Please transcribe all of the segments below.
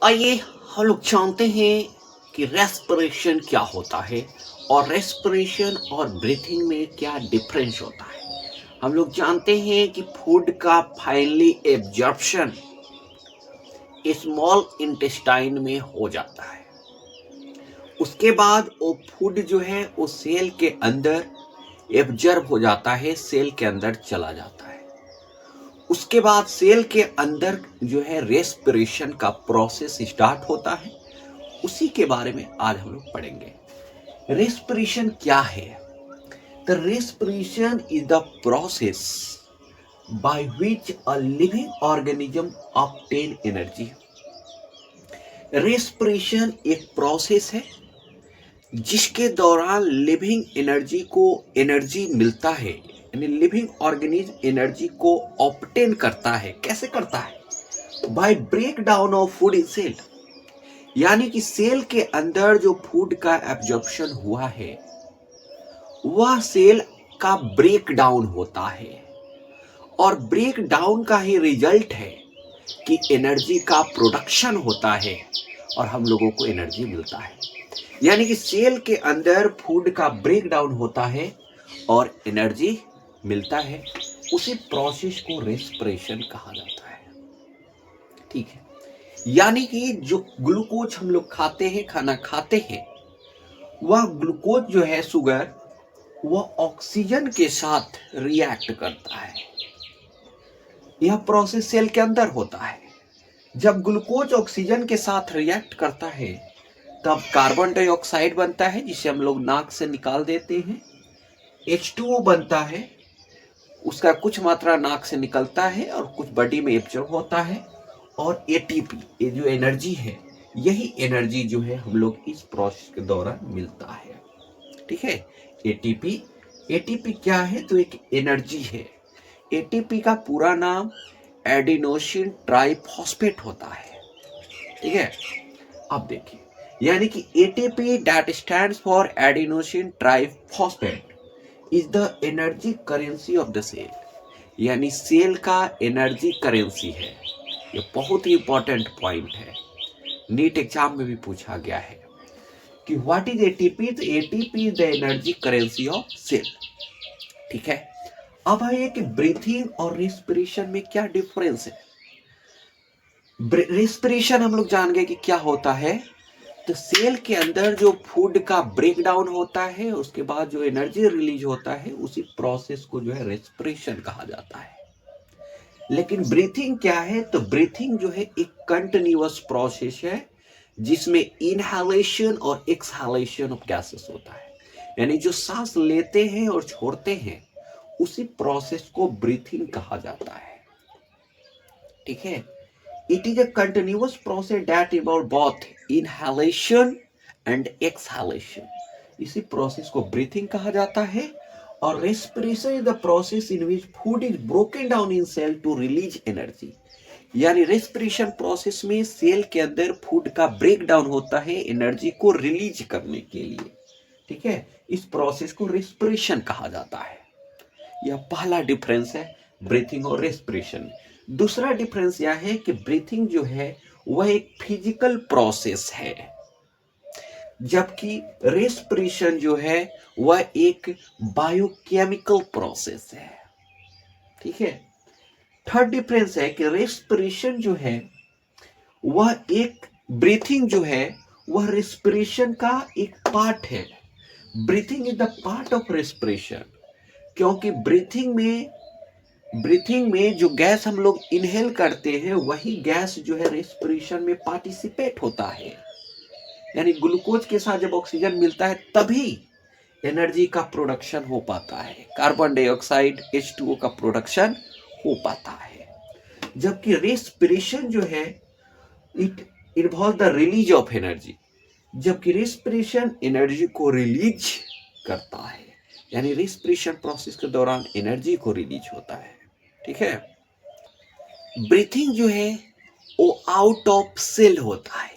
आइए हम लोग जानते हैं कि रेस्पिरेशन क्या होता है और रेस्पिरेशन और ब्रीथिंग में क्या डिफरेंस होता है। हम लोग जानते हैं कि फूड का फाइनली एब्जॉर्प्शन स्मॉल इंटेस्टाइन में हो जाता है। उसके बाद वो फूड जो है वो सेल के अंदर एब्जॉर्ब हो जाता है, सेल के अंदर चला जाता है। उसके बाद सेल के अंदर जो है रेस्पिरेशन का प्रोसेस स्टार्ट होता है। उसी के बारे में आज हम लोग पढ़ेंगे। रेस्पिरेशन क्या है? The respiration is the process by which a living organism obtain energy. Respiration एक प्रोसेस है जिसके दौरान लिविंग एनर्जी को एनर्जी मिलता है, यानी लिविंग ऑर्गेनिज्म एनर्जी को ऑब्टेन करता है। कैसे करता है? By break down of food in cell, यानी कि सेल के अंदर जो फूड का एब्जॉर्प्शन हुआ है वह सेल का ब्रेक डाउन होता है, और ब्रेक डाउन का ही रिजल्ट है कि एनर्जी का प्रोडक्शन होता है और हम लोगों को एनर्जी मिलता है। यानी कि सेल के अंदर फूड का ब्रेक डाउन होता है और एनर्जी मिलता है। उसी प्रोसेस को रेस्पिरेशन कहा जाता है। ठीक है, यानी कि जो ग्लूकोज हम लोग खाते हैं, खाना खाते हैं, वह ग्लूकोज जो है शुगर, वह ऑक्सीजन के साथ रिएक्ट करता है। यह प्रोसेस सेल के अंदर होता है। जब ग्लूकोज ऑक्सीजन के साथ रिएक्ट करता है तब कार्बन डाइऑक्साइड बनता है, जिसे हम लोग नाक से निकाल देते हैं। H2O बनता है, उसका कुछ मात्रा नाक से निकलता है और कुछ बॉडी में एब्जॉर्ब होता है। और ATP, ये जो एनर्जी है, यही एनर्जी जो है हम लोग इस प्रोसेस के दौरान मिलता है। ठीक है, एटीपी क्या है? तो एक एनर्जी है। एटीपी का पूरा नाम एडिनोसिन ट्राइफॉस्फेट होता है। ठीक है, अब देखिए, यानी कि ATP that stands for adenosine triphosphate is the energy currency of the cell, यानी सेल का एनर्जी करेंसी है। ये बहुत ही इंपॉर्टेंट पॉइंट है, नीट एग्जाम में भी पूछा गया है कि व्हाट इज एटीपी। तो ATP is the energy currency of cell. ठीक है, अब आइए कि ब्रीथिंग और रेस्पिरेशन में क्या डिफरेंस है। रेस्पिरेशन हम लोग जान गए कि क्या होता है। तो सेल के अंदर जो फूड का ब्रेक डाउन होता है, उसके बाद जो एनर्जी रिलीज होता है, उसी प्रोसेस को जो है रेस्पिरेशन कहा जाता है। लेकिन ब्रीथिंग क्या है? तो ब्रीथिंग जो है एक कंटिन्यूअस प्रोसेस है जिसमें इनहेलेशन और एक्सहेलेशन ऑफ गैसेस होता है, यानी जो सांस लेते हैं और छोड़ते हैं, उसी प्रोसेस को ब्रीथिंग कहा जाता है। ठीक है, it is a continuous process that involve both inhalation and exhalation. इसी प्रोसेस को ब्रीथिंग कहा जाता है। और respiration is the process in which food is broken down in cell to release energy, यानी रेस्पिरेशन प्रोसेस में सेल के अंदर फूड का ब्रेक डाउन होता है एनर्जी को रिलीज करने के लिए। ठीक है, इस प्रोसेस को रेस्पिरेशन कहा जाता है। यह पहला डिफरेंस है ब्रीथिंग और रेस्पिरेशन। दूसरा डिफरेंस यह है कि ब्रीथिंग जो है वह एक फिजिकल प्रोसेस है, जबकि रेस्पिरेशन जो है वह एक बायोकेमिकल प्रोसेस है। ठीक है, थर्ड डिफरेंस है कि रेस्पिरेशन जो है वह एक, ब्रीथिंग जो है वह रेस्पिरेशन का एक पार्ट है। Breathing is the part of respiration, क्योंकि ब्रीथिंग में जो गैस हम लोग इनहेल करते हैं वही गैस जो है रेस्पिरेशन में पार्टिसिपेट होता है। यानी ग्लूकोज के साथ जब ऑक्सीजन मिलता है तभी एनर्जी का प्रोडक्शन हो पाता है, कार्बन डाइऑक्साइड H2O का प्रोडक्शन हो पाता है। जबकि रेस्पिरेशन जो है it involve the release of energy, जबकि रेस्पिरेशन एनर्जी को रिलीज करता है, यानी रेस्पिरेशन प्रोसेस के दौरान एनर्जी को रिलीज होता है। ठीक है, ब्रीथिंग जो है वो आउट ऑफ सेल होता है,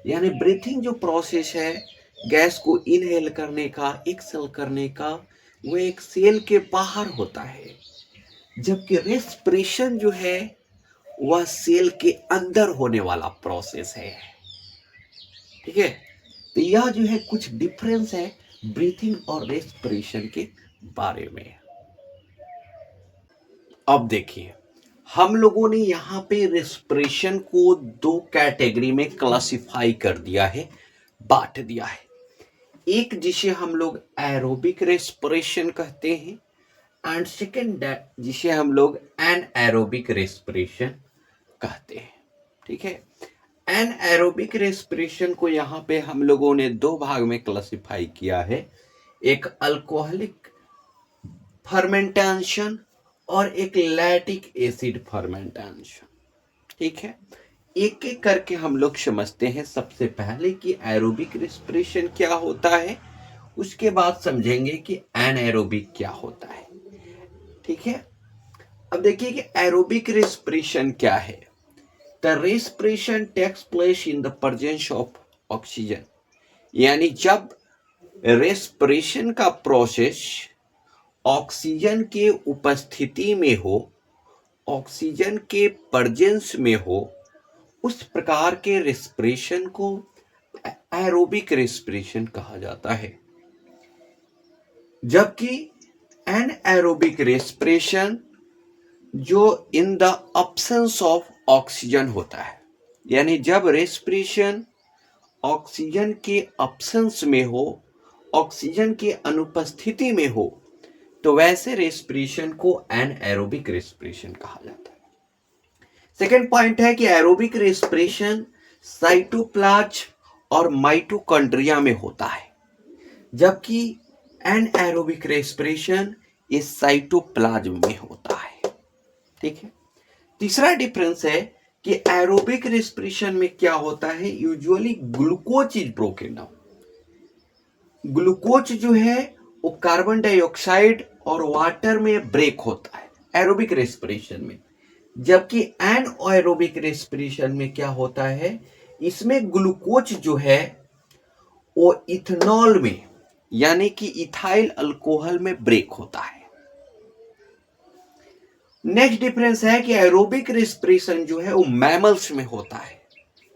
यानी ब्रीथिंग जो प्रोसेस है गैस को इनहेल करने का, एक्सहेल करने का, वो एक सेल के बाहर होता है। जबकि रेस्पिरेशन जो है वह सेल के अंदर होने वाला प्रोसेस है। ठीक है, तो यह जो है कुछ डिफरेंस है ब्रीथिंग और रेस्पिरेशन के बारे में। अब देखिए, हम लोगों ने यहाँ पे रेस्पिरेशन को दो कैटेगरी में क्लासिफाई कर दिया है, बांट दिया है। एक जिसे हम लोग एरोबिक रेस्पिरेशन कहते हैं एंड सेकेंड जिसे हम लोग एनएरोबिक रेस्पिरेशन कहते हैं। ठीक है, एनएरोबिक रेस्पिरेशन को यहाँ पे हम लोगों ने दो भाग में क्लासिफाई किया है, एक अल्कोहलिक फर्मेंटेशन और एक लैक्टिक एसिड फर्मेंटेशन। ठीक है, एक एक करके हम लोग समझते हैं। सबसे पहले कि एरोबिक रेस्पिरेशन क्या होता है, उसके बाद समझेंगे कि एनएरोबिक क्या होता है। ठीक है, अब देखिए कि एरोबिक रेस्पिरेशन क्या है। The respiration takes place in the presence of oxygen, यानी जब रेस्पिरेशन का प्रोसेस ऑक्सीजन के उपस्थिति में हो, ऑक्सीजन के प्रेजेंस में हो, उस प्रकार के रेस्पिरेशन को एरोबिक रेस्पिरेशन कहा जाता है। जबकि एनएरोबिक रेस्पिरेशन जो in the absence of oxygen होता है, यानी जब रेस्पिरेशन ऑक्सीजन के अब्सेंस में हो, ऑक्सीजन के अनुपस्थिति में हो, तो वैसे रेस्पिरेशन को एनएरोबिक रेस्पिरेशन कहा जाता है। सेकेंड पॉइंट है कि एरोबिक रेस्पिरेशन साइटोप्लाज्म और माइटोकॉन्ड्रिया में होता है, जबकि एनएरोबिक रेस्पिरेशन इस साइटोप्लाज्म में होता है। ठीक है, तीसरा डिफरेंस है कि एरोबिक रेस्पिरेशन में क्या होता है, usually glucose is broken down. Glucose जो है वो कार्बन डाइऑक्साइड और वाटर में ब्रेक होता है एरोबिक रेस्पिरेशन में, जबकि एनएरोबिक रेस्पिरेशन में क्या होता है, इसमें ग्लूकोज जो है वो इथेनॉल में यानी कि इथाइल अल्कोहल में ब्रेक होता है। नेक्स्ट डिफरेंस है कि एरोबिक रेस्पिरेशन जो है वो मैमल्स में होता है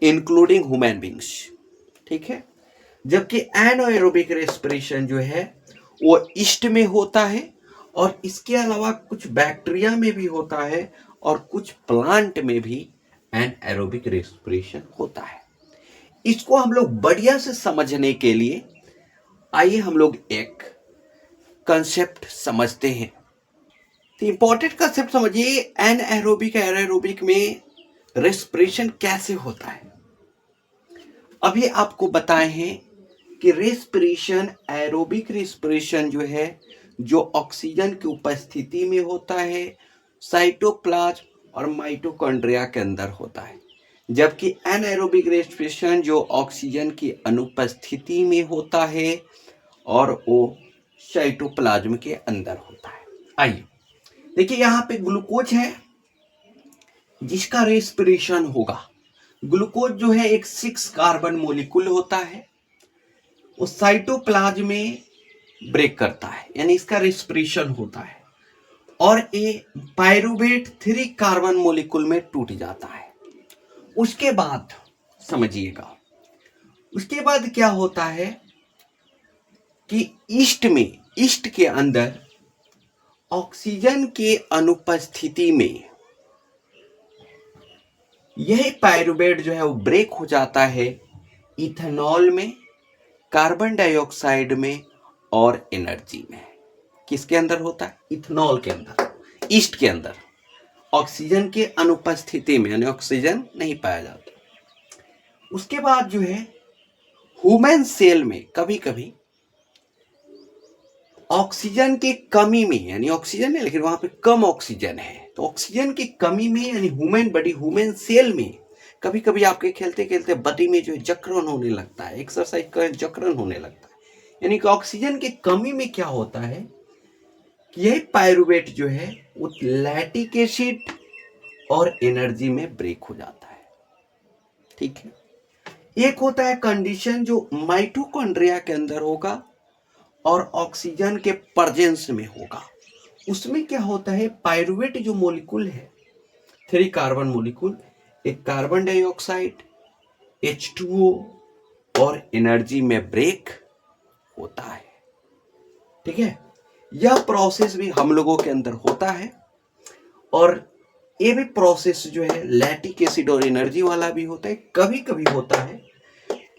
इंक्लूडिंग ह्यूमन बींग्स। ठीक है, जबकि एनाएरोबिक रेस्पिरेशन जो है वो ईस्ट में होता है और इसके अलावा कुछ बैक्टीरिया में भी होता है और कुछ प्लांट में भी एनाएरोबिक रेस्पिरेशन होता है। इसको हम लोग बढ़िया से समझने के लिए आइए हम लोग एक कंसेप्ट समझते हैं। तो इंपॉर्टेंट कंसेप्ट समझिए, एनाएरोबिक एरोबिक में रेस्पिरेशन कैसे होता है। अभी आपको बताए हैं कि रेस्पिरेशन एरोबिक रेस्पिरेशन जो है जो ऑक्सीजन की उपस्थिति में होता है, साइटोप्लाज्म और माइटोकॉन्ड्रिया के अंदर होता है, जबकि एनाएरोबिक रेस्पिरेशन जो ऑक्सीजन की अनुपस्थिति में होता है और वो साइटोप्लाज्म के अंदर होता है। आइए देखिए, यहाँ पे ग्लूकोज है जिसका रेस्पिरेशन होगा। ग्लूकोज जो है एक 6 कार्बन मोलिक्यूल होता है, वो साइटोप्लाज्म में ब्रेक करता है यानी इसका रेस्पिरेशन होता है, और ये पायरुवेट 3 कार्बन मोलिक्यूल में टूट जाता है। उसके बाद समझिएगा, उसके बाद क्या होता है कि ईस्ट के अंदर ऑक्सीजन के अनुपस्थिति में यह पायरुवेट जो है वो ब्रेक हो जाता है इथेनॉल में, कार्बन डाइऑक्साइड में और एनर्जी में। किसके अंदर होता है? इथेनॉल के अंदर, ईस्ट के अंदर, ऑक्सीजन के अनुपस्थिति में, यानी ऑक्सीजन नहीं पाया जाता। उसके बाद जो है ह्यूमन सेल में कभी कभी ऑक्सीजन की कमी में, यानी ऑक्सीजन है लेकिन वहां पे कम ऑक्सीजन है, तो ऑक्सीजन की कमी में यानी ह्यूमन बॉडी, ह्यूमन सेल में कभी कभी आपके खेलते खेलते बॉडी में जो जकड़न होने लगता है, एक्सरसाइज कर जकड़न होने लगता है। यानी कि ऑक्सीजन की कमी में क्या होता है कि यह पायरुवेट जो है वो लैक्टिक एसिड और एनर्जी में ब्रेक हो जाता है। ठीक है, एक होता है कंडीशन जो माइटोकॉन्ड्रिया के अंदर होगा और ऑक्सीजन के प्रेजेंस में होगा। उसमें क्या होता है, पायरुवेट जो मॉलिक्यूल है 3 कार्बन मोलिक्यूल, एक कार्बन डाइऑक्साइड, H2O और एनर्जी में ब्रेक होता है। ठीक है, यह प्रोसेस भी हम लोगों के अंदर होता है और ये भी प्रोसेस जो है लैक्टिक एसिड और एनर्जी वाला भी होता है, कभी कभी होता है,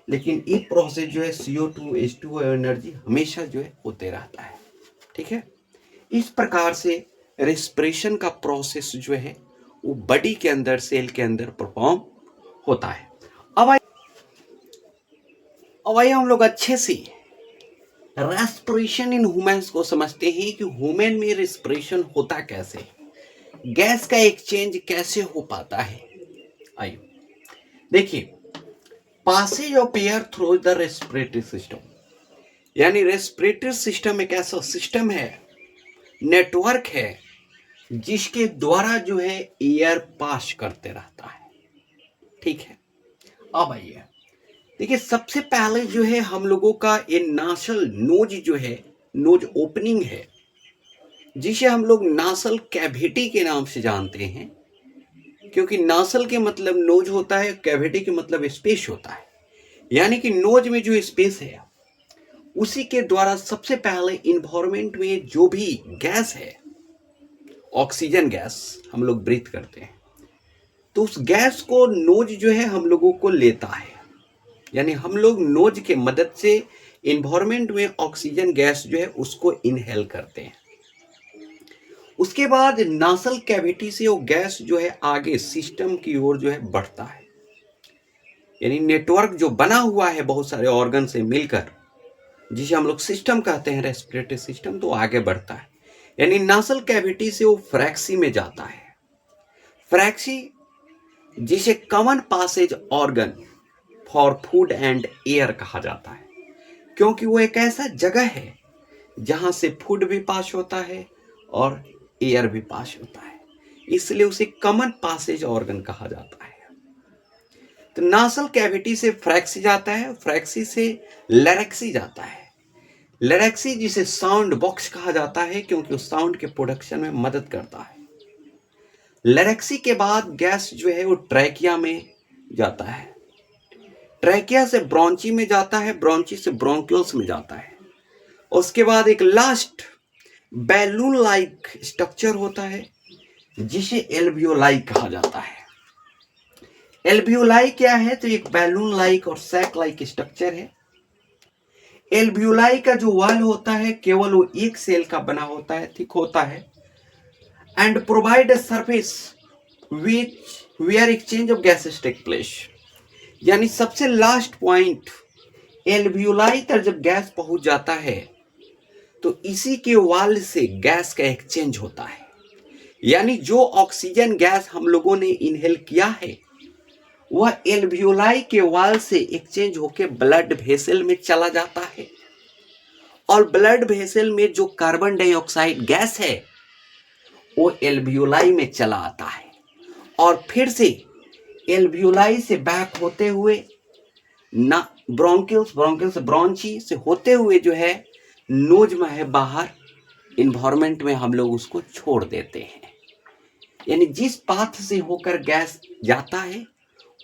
लेकिन ये प्रोसेस जो है CO2 H2O और एनर्जी हमेशा जो है होते रहता है। ठीक है, इस प्रकार से रेस्पिरेशन का प्रोसेस जो है वो बॉडी के अंदर, सेल के अंदर परफॉर्म होता है। अब आइए हम लोग अच्छे से रेस्पिरेशन इन ह्यूमंस को समझते हैं कि ह्यूमन में रेस्पिरेशन होता कैसे, गैस का एक्सचेंज कैसे हो पाता है। आइए देखिए, passage of air through the respiratory system, यानी रेस्पिरेटरी सिस्टम एक ऐसा सिस्टम है, नेटवर्क है, जिसके द्वारा जो है एयर पास करते रहता है। ठीक है, अब आइए देखिए, सबसे पहले जो है हम लोगों का ये नासल नोज जो है, नोज ओपनिंग है, जिसे हम लोग नासल कैविटी के नाम से जानते हैं, क्योंकि नासल के मतलब नोज होता है, कैविटी के मतलब स्पेस होता है, यानी कि नोज में जो स्पेस है उसी के द्वारा सबसे पहले इन्वायरमेंट में जो भी गैस है, ऑक्सीजन गैस हम लोग ब्रीथ करते हैं, तो उस गैस को नोज जो है हम लोगों को लेता है, यानी हम लोग नोज के मदद से इन्वायरमेंट में ऑक्सीजन गैस जो है उसको इनहेल करते हैं। उसके बाद नासल कैविटी से वो गैस जो है आगे सिस्टम की ओर जो है बढ़ता है, यानी नेटवर्क जो बना हुआ है बहुत सारे ऑर्गन से मिलकर, जिसे हम लोग सिस्टम कहते हैं, रेस्पिरेटरी सिस्टम, तो आगे बढ़ता है। यानी नासल कैविटी से वो फ्रैक्सी में जाता है। फ्रैक्सी जिसे common passage organ for food and air कहा जाता है, क्योंकि वो एक ऐसा जगह है जहां से फूड भी पास होता है और एयर भी पास होता है, इसलिए उसे कॉमन पासेज ऑर्गन कहा जाता है। तो नासल कैविटी से फ्रैक्सी जाता है, फ्रैक्सी से लैरिक्सी जाता है, लैरिक्सी जिसे साउंड बॉक्स कहा जाता है, क्योंकि उस साउंड के प्रोडक्शन में मदद करता है। लैरिक्सी के बाद गैस जो है वो ट्रैकिया में जाता है, ट्रैकिया से ब्रोंची में जाता है, ब्रोंची से ब्रोंक्यूल्स में जाता है। उसके बाद एक लास्ट बैलून लाइक स्ट्रक्चर होता है जिसे एल्वियोलाई कहा जाता है। एल्वियोलाई क्या है, तो एक बैलून लाइक और सैक लाइक स्ट्रक्चर है। एल्वियोलाई का जो वॉल होता है केवल वो एक सेल का बना होता है, थिक होता है, and provide a surface which where exchange of gases take place, यानी सबसे लास्ट पॉइंट एल्वियोलाई तक जब गैस पहुंच जाता है तो इसी के वाल से गैस का एक्सचेंज होता है, यानी जो ऑक्सीजन गैस हम लोगों ने इनहेल किया है वह एल्वियोलाई के वाल से एक्सचेंज होकर ब्लड वेसल में चला जाता है, और ब्लड वेसल में जो कार्बन डाइऑक्साइड गैस है वो एल्वियोलाई में चला आता है, और फिर से एल्वियोलाई से बैक होते हुए ना ब्रोंकिल्स ब्रोंची से होते हुए जो है नोज में है बाहर, इन्वायरमेंट में हम लोग उसको छोड़ देते हैं। यानी जिस पाथ से होकर गैस जाता है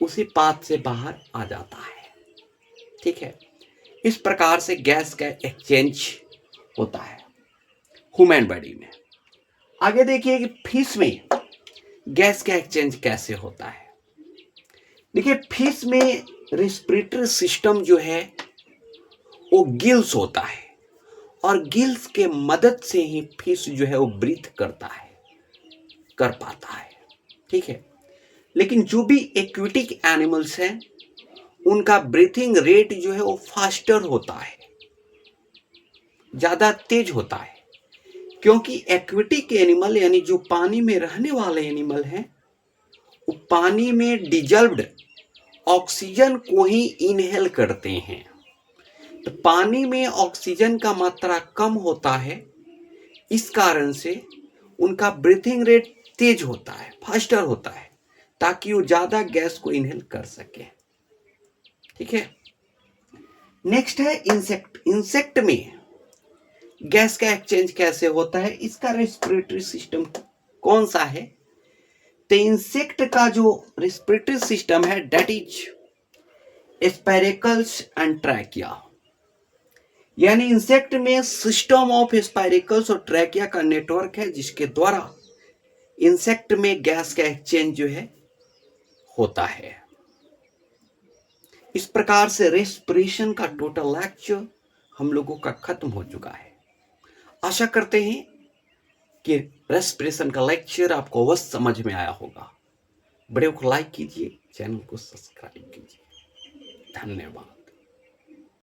उसी पाथ से बाहर आ जाता है। ठीक है, इस प्रकार से गैस का एक्सचेंज होता है ह्यूमन बॉडी में। आगे देखिए कि फिश में गैस का एक्सचेंज कैसे होता है। देखिए, फिश में रेस्पिरेटरी सिस्टम जो है वो गिल्स होता है, और गिल्स के मदद से ही फिश जो है वो ब्रीथ कर पाता है। ठीक है, लेकिन जो भी एक्वेटिक एनिमल्स हैं उनका ब्रीथिंग रेट जो है वो फास्टर होता है, ज्यादा तेज होता है, क्योंकि एक्वेटिक एनिमल यानी जो पानी में रहने वाले एनिमल हैं वो पानी में डिजल्व्ड ऑक्सीजन को ही इनहेल करते हैं। तो पानी में ऑक्सीजन का मात्रा कम होता है, इस कारण से उनका ब्रीथिंग रेट तेज होता है, फास्टर होता है, ताकि वो ज्यादा गैस को इनहेल कर सके। ठीक है, नेक्स्ट है इंसेक्ट में गैस का एक्सचेंज कैसे होता है, इसका रेस्पिरेटरी सिस्टम कौन सा है। तो इंसेक्ट का जो रेस्पिरेटरी सिस्टम है that is spiracles and trachea, यानी इंसेक्ट में सिस्टम ऑफ स्पाइरेकल्स और ट्रैकिया का नेटवर्क है जिसके द्वारा इंसेक्ट में गैस का एक्सचेंज जो है होता है। इस प्रकार से रेस्पिरेशन का टोटल लेक्चर हम लोगों का खत्म हो चुका है। आशा करते हैं कि रेस्पिरेशन का लेक्चर आपको अवश्य समझ में आया होगा। वीडियो को लाइक कीजिए, चैनल को सब्सक्राइब कीजिए। धन्यवाद।